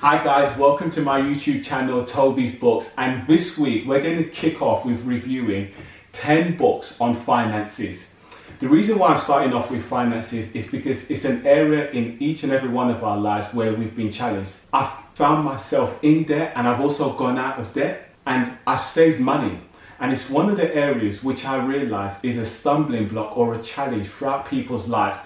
Hi guys, welcome to my YouTube channel TOBI'S Books, and this week we're going to kick off with reviewing 10 books on finances. The reason why I'm starting off with finances is because it's an area in each and every one of our lives where we've been challenged. I've found myself in debt and I've also gone out of debt, and I've saved money. And it's one of the areas which I realize is a stumbling block or a challenge throughout people's lives.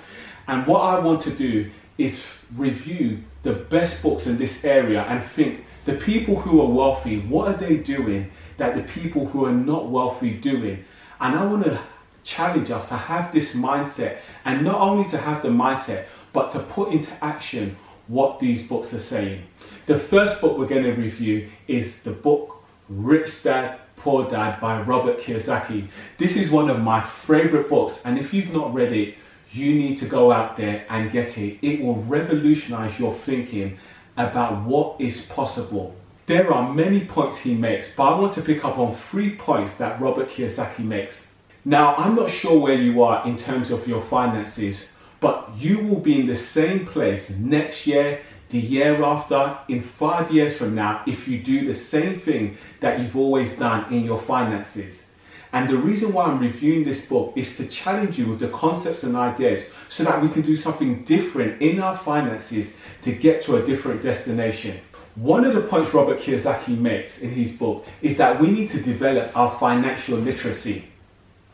And what I want to do is review the best books in this area and think, the people who are wealthy, what are they doing that the people who are not wealthy doing? And I want to challenge us to have this mindset, and not only to have the mindset, but to put into action what these books are saying. The first book we're going to review is the book Rich Dad, Poor Dad by Robert Kiyosaki. This is one of my favorite books, and if you've not read it, you need to go out there and get it. It will revolutionize your thinking about what is possible. There are many points he makes, but I want to pick up on 3 points that Robert Kiyosaki makes. Now, I'm not sure where you are in terms of your finances, but you will be in the same place next year, the year after, in 5 years from now, if you do the same thing that you've always done in your finances. And the reason why I'm reviewing this book is to challenge you with the concepts and ideas so that we can do something different in our finances to get to a different destination. One of the points Robert Kiyosaki makes in his book is that we need to develop our financial literacy.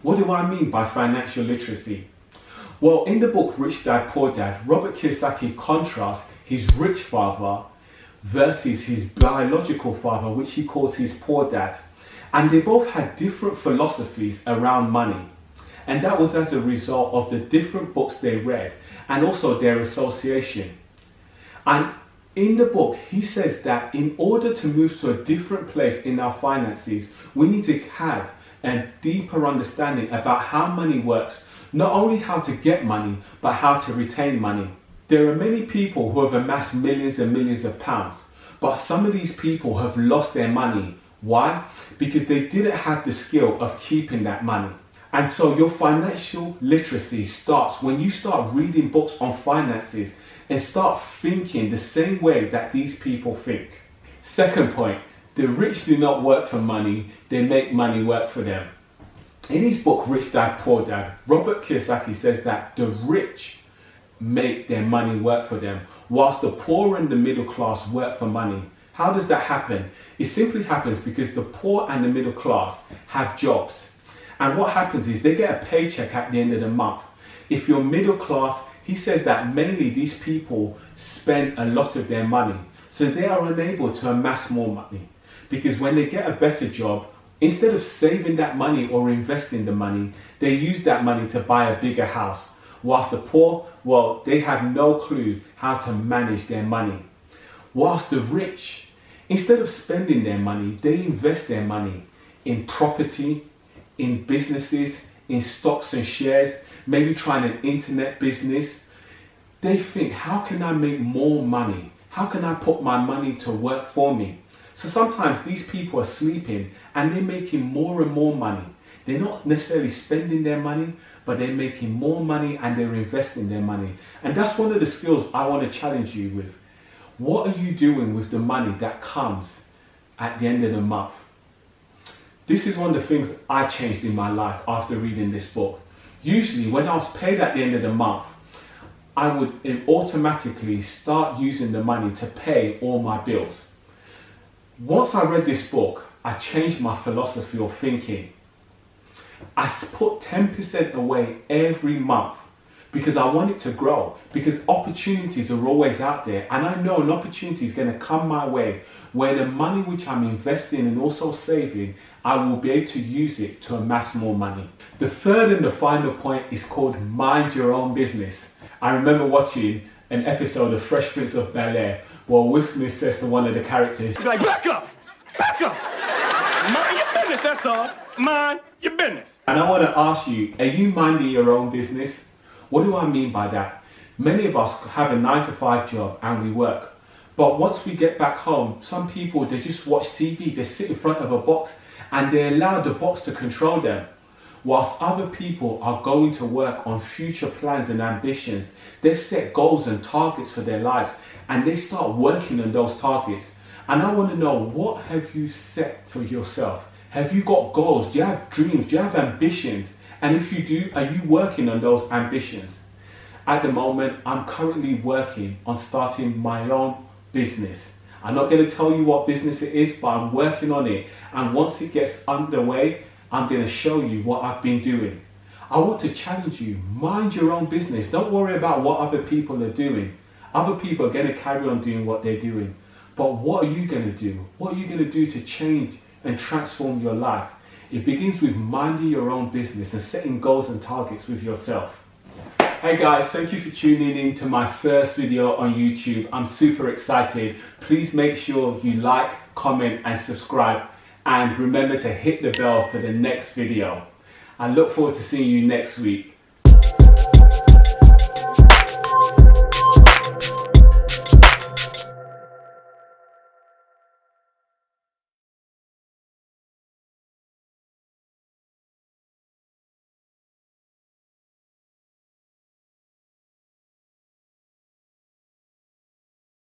What do I mean by financial literacy? Well, in the book Rich Dad, Poor Dad, Robert Kiyosaki contrasts his rich father versus his biological father, which he calls his poor dad. And they both had different philosophies around money. And that was as a result of the different books they read and also their association. And in the book, he says that in order to move to a different place in our finances, we need to have a deeper understanding about how money works, not only how to get money, but how to retain money. There are many people who have amassed millions and millions of pounds, but some of these people have lost their money. Why? Because they didn't have the skill of keeping that money. And so your financial literacy starts when you start reading books on finances and start thinking the same way that these people think. Second point, the rich do not work for money, they make money work for them. In his book, Rich Dad, Poor Dad, Robert Kiyosaki says that the rich make their money work for them, whilst the poor and the middle class work for money. How does that happen? It simply happens because the poor and the middle class have jobs. And what happens is they get a paycheck at the end of the month. If you're middle class, he says that mainly these people spend a lot of their money. So they are unable to amass more money. Because when they get a better job, instead of saving that money or investing the money, they use that money to buy a bigger house. Whilst the poor, well, they have no clue how to manage their money. Whilst the rich, instead of spending their money, they invest their money in property, in businesses, in stocks and shares, maybe trying an internet business. They think, how can I make more money? How can I put my money to work for me? So sometimes these people are sleeping and they're making more and more money. They're not necessarily spending their money, but they're making more money and they're investing their money. And that's one of the skills I want to challenge you with. What are you doing with the money that comes at the end of the month? This is one of the things I changed in my life after reading this book. Usually when I was paid at the end of the month, I would automatically start using the money to pay all my bills. Once I read this book, I changed my philosophy of thinking. I put 10% away every month, because I want it to grow, because opportunities are always out there, and I know an opportunity is going to come my way where the money which I'm investing and also saving, I will be able to use it to amass more money. The third and the final point is called Mind Your Own Business. I remember watching an episode of Fresh Prince of Bel-Air where Will Smith says to one of the characters, like, back up, mind your business, that's all, mind your business. And I want to ask you, are you minding your own business? What do I mean by that? Many of us have a 9-to-5 job and we work. But once we get back home, some people, they just watch TV, they sit in front of a box and they allow the box to control them. Whilst other people are going to work on future plans and ambitions, they've set goals and targets for their lives and they start working on those targets. And I want to know, what have you set for yourself? Have you got goals? Do you have dreams? Do you have ambitions? And if you do, are you working on those ambitions? At the moment, I'm currently working on starting my own business. I'm not going to tell you what business it is, but I'm working on it. And once it gets underway, I'm going to show you what I've been doing. I want to challenge you, mind your own business. Don't worry about what other people are doing. Other people are going to carry on doing what they're doing. But what are you going to do? What are you going to do to change and transform your life? It begins with minding your own business and setting goals and targets with yourself. Hey guys, thank you for tuning in to my first video on YouTube. I'm super excited. Please make sure you like, comment and subscribe. And remember to hit the bell for the next video. I look forward to seeing you next week.